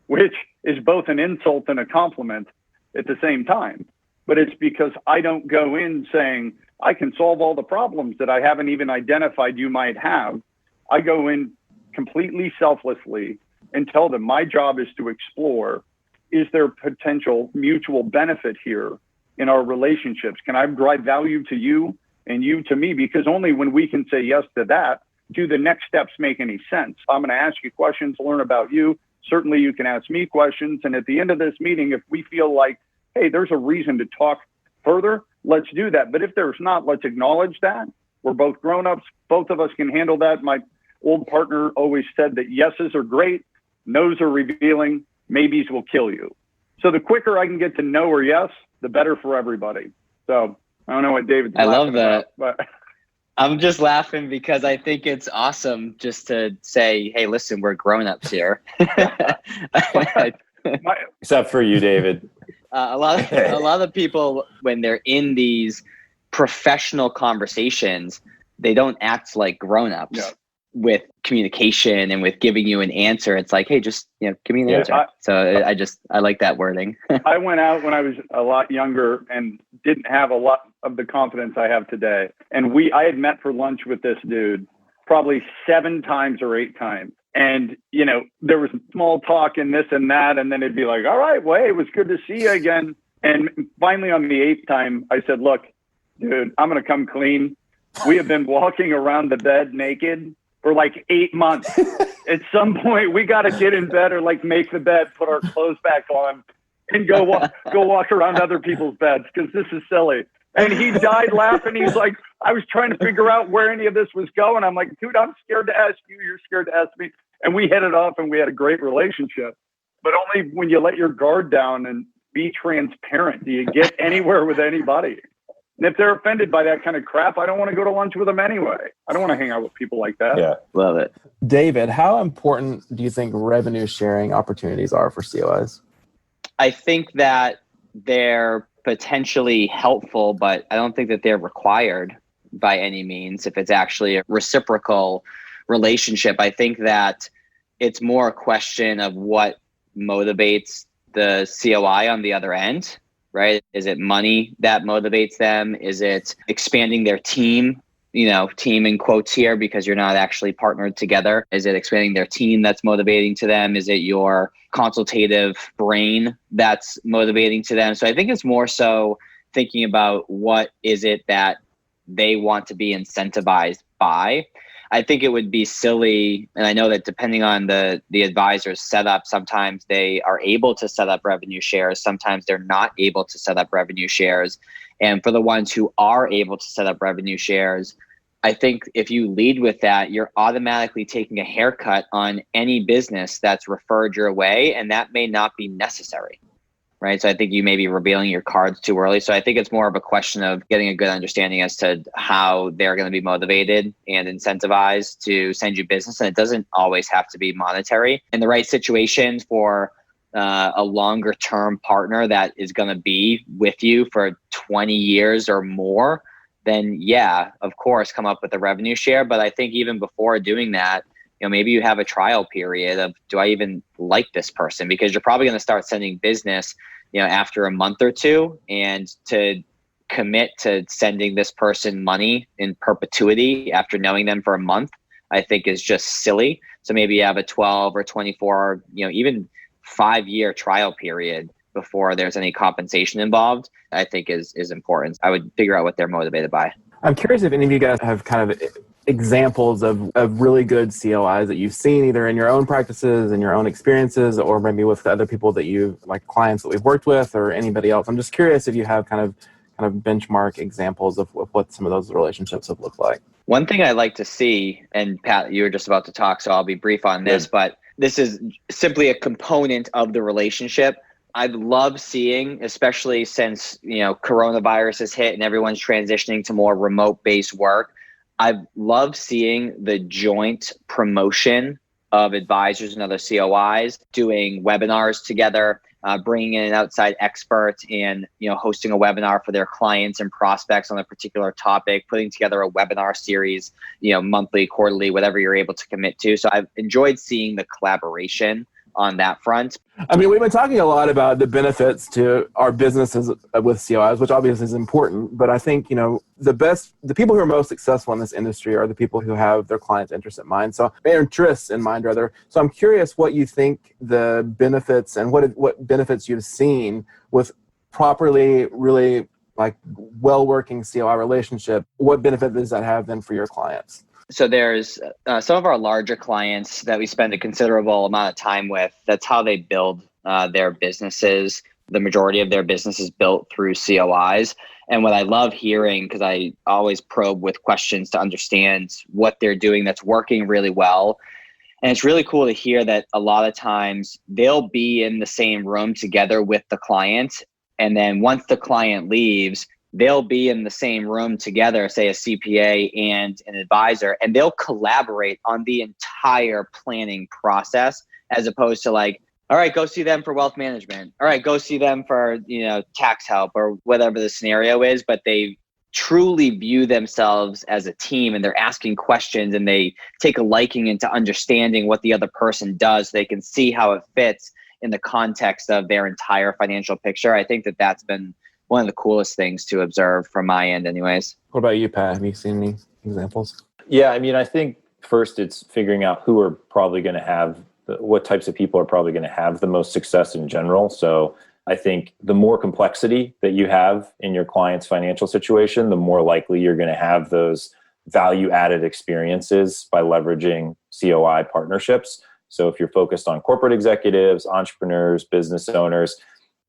which is both an insult and a compliment at the same time. But it's because I don't go in saying, I can solve all the problems that I haven't even identified you might have. I go in completely selflessly and tell them my job is to explore, is there potential mutual benefit here in our relationships? Can I drive value to you and you to me? Because only when we can say yes to that, do the next steps make any sense. I'm going to ask you questions, learn about you. Certainly you can ask me questions. And at the end of this meeting, if we feel like, hey, there's a reason to talk further, let's do that. But if there's not, let's acknowledge that. We're both grown-ups. Both of us can handle that. My old partner always said that yeses are great, nos are revealing, maybes will kill you. So the quicker I can get to no or yes, the better for everybody. So I don't know what David's I love that. About, but I'm just laughing because I think it's awesome just to say, hey, listen, we're grown-ups here. Except for you, David. A lot of people, when they're in these professional conversations, they don't act like grown-ups. Yeah. With communication and with giving you an answer. It's like, hey, just give me an answer. I like that wording. I went out when I was a lot younger and didn't have a lot of the confidence I have today. And I had met for lunch with this dude probably 7 times or 8 times. And, there was small talk and this and that. And then it'd be like, all right, well, hey, it was good to see you again. And finally on the 8th time, I said, look, dude, I'm going to come clean. We have been walking around the bed naked for like 8 months. At some point, we got to get in bed or make the bed, put our clothes back on, and go walk around other people's beds, because this is silly. And he died laughing. He's like, I was trying to figure out where any of this was going. I'm like, dude, I'm scared to ask you. You're scared to ask me. And we hit it off, and we had a great relationship. But only when you let your guard down and be transparent do you get anywhere with anybody. And if they're offended by that kind of crap, I don't want to go to lunch with them anyway. I don't want to hang out with people like that. Yeah, love it. David, how important do you think revenue sharing opportunities are for COIs? I think that they're potentially helpful, but I don't think that they're required by any means if it's actually a reciprocal relationship. I think that it's more a question of what motivates the COI on the other end. Right? Is it money that motivates them? Is it expanding their team? Team in quotes here, because you're not actually partnered together. Is it expanding their team that's motivating to them? Is it your consultative brain that's motivating to them? So I think it's more so thinking about what is it that they want to be incentivized by. I think it would be silly, and I know that depending on the advisor's setup, sometimes they are able to set up revenue shares, sometimes they're not able to set up revenue shares. And for the ones who are able to set up revenue shares, I think if you lead with that, you're automatically taking a haircut on any business that's referred your way, and that may not be necessary. right? So I think you may be revealing your cards too early. So I think it's more of a question of getting a good understanding as to how they're going to be motivated and incentivized to send you business. And it doesn't always have to be monetary. In the right situations for a longer term partner that is going to be with you for 20 years or more, then yeah, of course, come up with a revenue share. But I think even before doing that, maybe you have a trial period of, do I even like this person? Because you're probably going to start sending business, after a month or two, and to commit to sending this person money in perpetuity after knowing them for a month, I think is just silly. So maybe you have a 12 or 24, even 5-year trial period before there's any compensation involved, I think is important. I would figure out what they're motivated by. I'm curious if any of you guys have kind of examples of really good COIs that you've seen either in your own practices and your own experiences, or maybe with other people that you like, clients that we've worked with, or anybody else. I'm just curious if you have kind of benchmark examples of what some of those relationships have looked like. One thing I like to see, and Pat, you were just about to talk, so I'll be brief on this, but this is simply a component of the relationship. I love seeing, especially since, coronavirus has hit and everyone's transitioning to more remote-based work, I love seeing the joint promotion of advisors and other COIs doing webinars together, bringing in an outside expert and, hosting a webinar for their clients and prospects on a particular topic, putting together a webinar series, monthly, quarterly, whatever you're able to commit to. So I've enjoyed seeing the collaboration on that front. I mean, we've been talking a lot about the benefits to our businesses with COIs, which obviously is important. But I think, the people who are most successful in this industry are the people who have their clients' interests in mind. So their interests in mind, rather. So I'm curious what you think the benefits and what benefits you've seen with properly, really like well-working COI relationship. What benefit does that have then for your clients? So there's some of our larger clients that we spend a considerable amount of time with. That's how they build their businesses. The majority of their business is built through COIs. And what I love hearing, because I always probe with questions to understand what they're doing that's working really well. And it's really cool to hear that a lot of times they'll be in the same room together with the client. And then once the client leaves, they'll be in the same room together, say a CPA and an advisor, and they'll collaborate on the entire planning process, as opposed to like, all right, go see them for wealth management. All right, go see them for, tax help or whatever the scenario is. But they truly view themselves as a team, and they're asking questions, and they take a liking into understanding what the other person does. So they can see how it fits in the context of their entire financial picture. I think that that's been one of the coolest things to observe from my end anyways. What about you, Pat? Have you seen any examples? Yeah, I mean, I think first it's figuring out who are probably going to have, what types of people are probably going to have the most success in general. So I think the more complexity that you have in your client's financial situation, the more likely you're going to have those value-added experiences by leveraging COI partnerships. So if you're focused on corporate executives, entrepreneurs, business owners,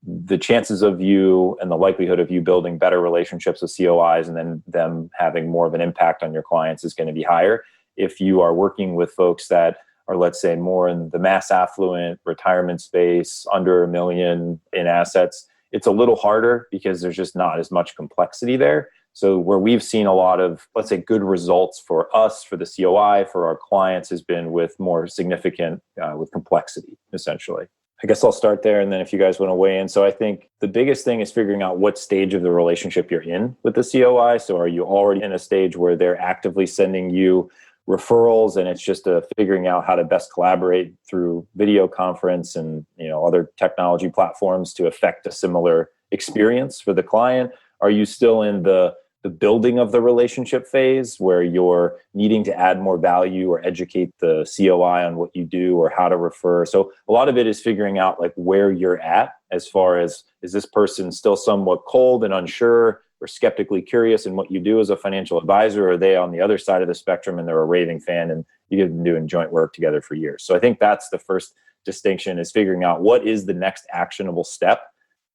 the chances of you and the likelihood of you building better relationships with COIs and then them having more of an impact on your clients is going to be higher. If you are working with folks that are, let's say, more in the mass affluent retirement space, under $1 million in assets, it's a little harder because there's just not as much complexity there. So where we've seen a lot of, let's say, good results for us, for the COI, for our clients, has been with more significant, with complexity, essentially. I guess I'll start there, and then if you guys want to weigh in. So I think the biggest thing is figuring out what stage of the relationship you're in with the COI. So are you already in a stage where they're actively sending you referrals, and it's just figuring out how to best collaborate through video conference and other technology platforms to affect a similar experience for the client? Are you still in the building of the relationship phase where you're needing to add more value or educate the COI on what you do or how to refer? So a lot of it is figuring out like where you're at as far as, is this person still somewhat cold and unsure or skeptically curious in what you do as a financial advisor? Or are they on the other side of the spectrum and they're a raving fan and you've been doing joint work together for years? So I think that's the first distinction, is figuring out what is the next actionable step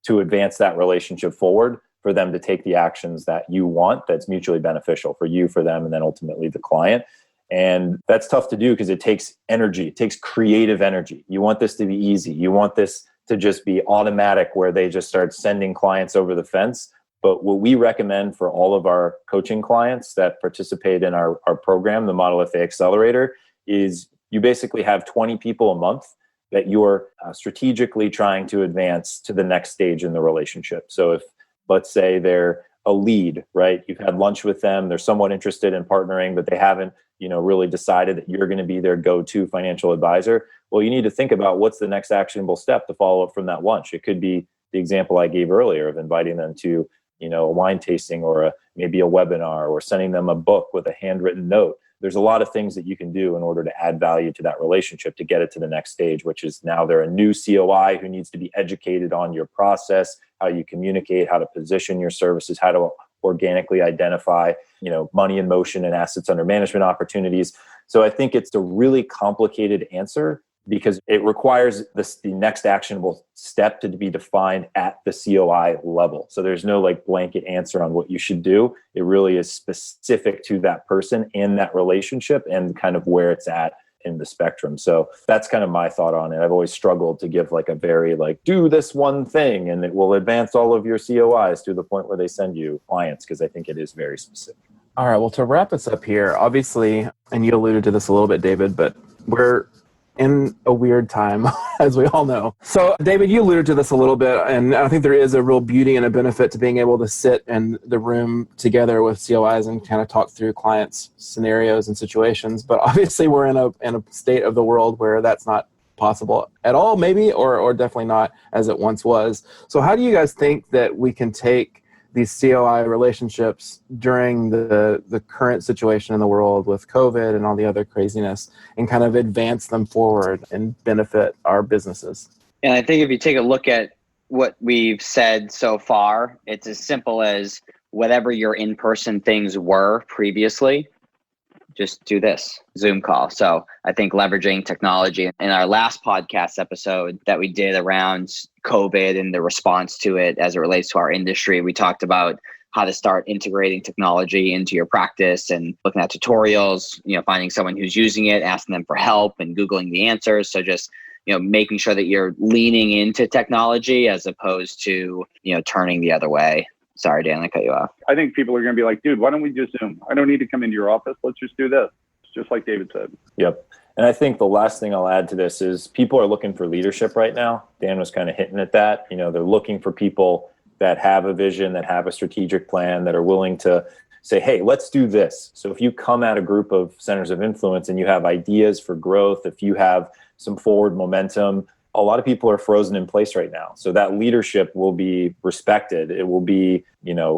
to advance that relationship forward, for them to take the actions that you want, that's mutually beneficial for you, for them, and then ultimately the client. And that's tough to do because it takes energy. It takes creative energy. You want this to be easy. You want this to just be automatic where they just start sending clients over the fence. But what we recommend for all of our coaching clients that participate in our program, the Model FA Accelerator, is you basically have 20 people a month that you're strategically trying to advance to the next stage in the relationship. So if, let's say, they're a lead, right? You've had lunch with them, they're somewhat interested in partnering, but they haven't, really decided that you're going to be their go-to financial advisor. Well, you need to think about what's the next actionable step to follow up from that lunch. It could be the example I gave earlier of inviting them to, a wine tasting or maybe a webinar, or sending them a book with a handwritten note. There's a lot of things that you can do in order to add value to that relationship to get it to the next stage, which is now they're a new COI who needs to be educated on your process, how you communicate, how to position your services, how to organically identify, money in motion and assets under management opportunities. So I think it's a really complicated answer because it requires the next actionable step to be defined at the COI level. So there's no blanket answer on what you should do. It really is specific to that person and that relationship and kind of where it's at in the spectrum. So that's kind of my thought on it. I've always struggled to give a very do this one thing and it will advance all of your COIs to the point where they send you clients, because I think it is very specific. All right. Well, to wrap us up here, obviously, and you alluded to this a little bit, David, but we're in a weird time, as we all know. So, David, you alluded to this a little bit, and I think there is a real beauty and a benefit to being able to sit in the room together with COIs and kind of talk through clients' scenarios and situations. But obviously, we're in a state of the world where that's not possible at all, maybe, or definitely not as it once was. So, how do you guys think that we can take these COI relationships during the current situation in the world with COVID and all the other craziness and kind of advance them forward and benefit our businesses? And I think if you take a look at what we've said so far, it's as simple as whatever your in-person things were previously, just do this Zoom call. So I think leveraging technology. In our last podcast episode that we did around COVID and the response to it as it relates to our industry, we talked about how to start integrating technology into your practice and looking at tutorials, finding someone who's using it, asking them for help and Googling the answers. So just, making sure that you're leaning into technology as opposed to, turning the other way. Sorry, Dan, I cut you off. I think people are going to be like, dude, why don't we just Zoom? I don't need to come into your office. Let's just do this. Just like David said. Yep. And I think the last thing I'll add to this is people are looking for leadership right now. Dan was kind of hinting at that. They're looking for people that have a vision, that have a strategic plan, that are willing to say, hey, let's do this. So if you come at a group of centers of influence and you have ideas for growth, if you have some forward momentum, a lot of people are frozen in place right now. So that leadership will be respected. It will be,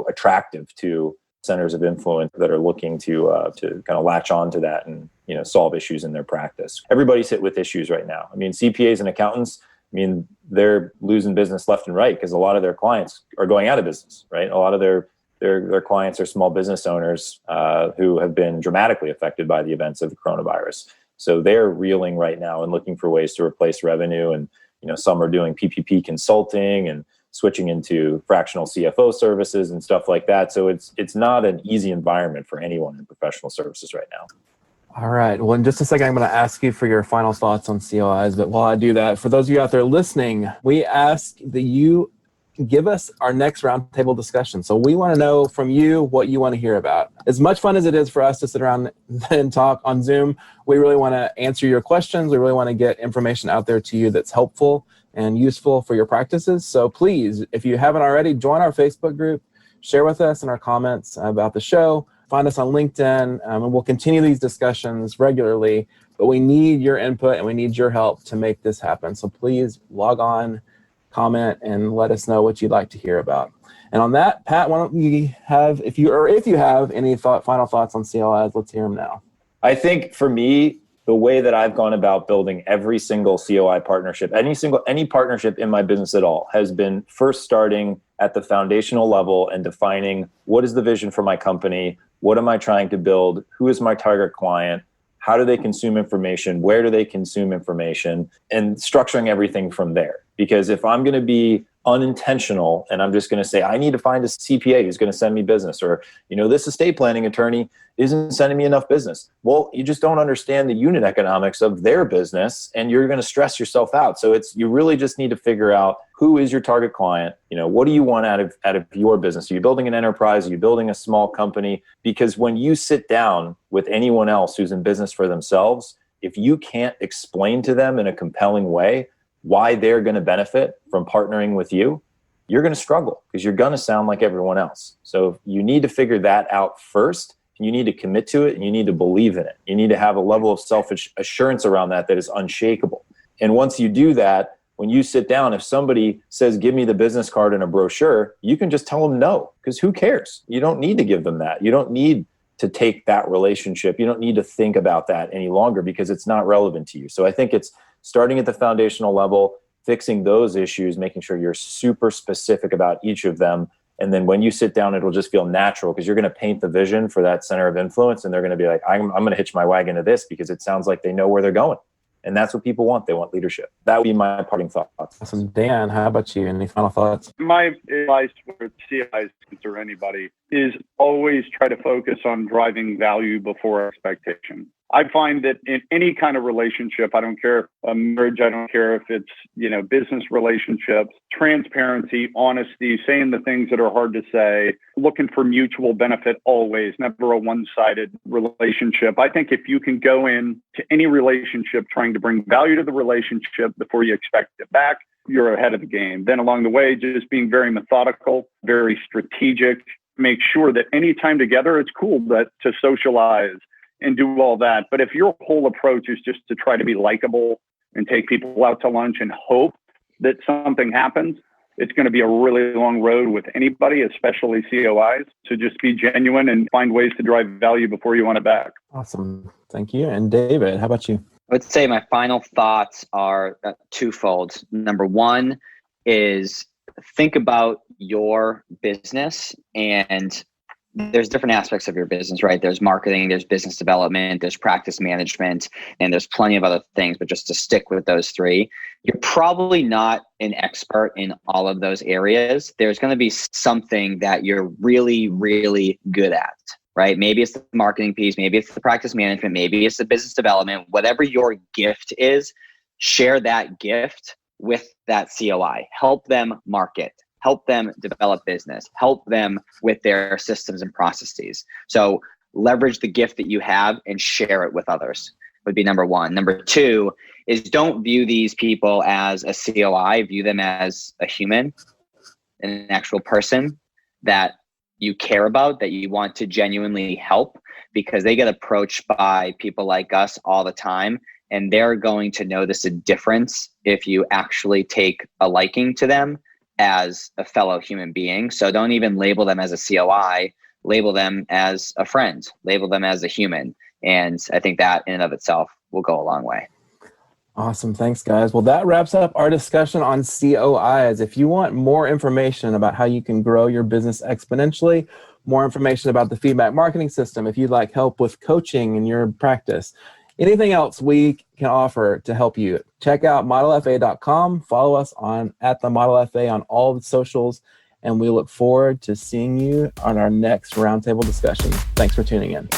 attractive to centers of influence that are looking to kind of latch on to that and, solve issues in their practice. Everybody's hit with issues right now. I mean, CPAs and accountants, they're losing business left and right because a lot of their clients are going out of business, right? A lot of their clients are small business owners who have been dramatically affected by the events of the coronavirus. So they're reeling right now and looking for ways to replace revenue. And, some are doing PPP consulting and switching into fractional CFO services and stuff like that. So it's not an easy environment for anyone in professional services right now. All right. Well, in just a second, I'm going to ask you for your final thoughts on COIs. But while I do that, for those of you out there listening, we ask that you give us our next roundtable discussion. So we want to know from you what you want to hear about. As much fun as it is for us to sit around and talk on Zoom, we really want to answer your questions. We really want to get information out there to you that's helpful and useful for your practices. So please, if you haven't already, join our Facebook group, share with us in our comments about the show, find us on LinkedIn, and we'll continue these discussions regularly. But we need your input and we need your help to make this happen. So please log on, comment, and let us know what you'd like to hear about. And on that, Pat, why don't you have, if you have any final thoughts on COIs, let's hear them now. I think for me, the way that I've gone about building every single COI partnership, any partnership in my business at all, has been first starting at the foundational level and defining what is the vision for my company, what am I trying to build, who is my target client, how do they consume information, where do they consume information, and structuring everything from there. Because if I'm going to be unintentional, and I'm just going to say, I need to find a CPA who's going to send me business, or, this estate planning attorney isn't sending me enough business. Well, you just don't understand the unit economics of their business, and you're going to stress yourself out. So you really just need to figure out who is your target client. What do you want out of your business? Are you building an enterprise? Are you building a small company? Because when you sit down with anyone else who's in business for themselves, if you can't explain to them in a compelling way why they're going to benefit from partnering with you, you're going to struggle because you're going to sound like everyone else. So you need to figure that out first, and you need to commit to it, and you need to believe in it. You need to have a level of self-assurance around that is unshakable. And once you do that, when you sit down, if somebody says, give me the business card and a brochure, you can just tell them no, because who cares? You don't need to give them that. You don't need to take that relationship. You don't need to think about that any longer because it's not relevant to you. So I think it's starting at the foundational level, fixing those issues, making sure you're super specific about each of them. And then when you sit down, it'll just feel natural because you're going to paint the vision for that center of influence. And they're going to be like, I'm going to hitch my wagon to this because it sounds like they know where they're going. And that's what people want. They want leadership. That would be my parting thoughts. Awesome. Dan, how about you? Any final thoughts? My advice for CIs or anybody is always try to focus on driving value before expectation. I find that in any kind of relationship, I don't care if a marriage, I don't care if it's, business relationships, transparency, honesty, saying the things that are hard to say, looking for mutual benefit always, never a one-sided relationship. I think if you can go in to any relationship trying to bring value to the relationship before you expect it back, you're ahead of the game. Then along the way, just being very methodical, very strategic, make sure that any time together, it's cool to socialize and do all that. But if your whole approach is just to try to be likable and take people out to lunch and hope that something happens, it's going to be a really long road with anybody, especially COIs. So just be genuine and find ways to drive value before you want it back. Awesome. Thank you. And David, how about you? I would say my final thoughts are twofold. Number one is think about your business, and there's different aspects of your business, right? There's marketing, there's business development, there's practice management, and there's plenty of other things. But just to stick with those three, you're probably not an expert in all of those areas. There's going to be something that you're really, really good at, right? Maybe it's the marketing piece, maybe it's the practice management, maybe it's the business development. Whatever your gift is, share that gift with that COI. Help them market. Help them develop business, help them with their systems and processes. So leverage the gift that you have and share it with others would be number one. Number two is don't view these people as a COI, view them as a human, an actual person that you care about, that you want to genuinely help, because they get approached by people like us all the time. And they're going to notice a difference if you actually take a liking to them as a fellow human being. So don't even label them as a COI, label them as a friend, label them as a human. And I think that in and of itself will go a long way. Awesome. Thanks, guys. Well, that wraps up our discussion on COIs. If you want more information about how you can grow your business exponentially, more information about the feedback marketing system, if you'd like help with coaching in your practice, anything else we can offer to help you, check out modelfa.com. Follow us at the Model FA on all the socials, and we look forward to seeing you on our next roundtable discussion. Thanks for tuning in.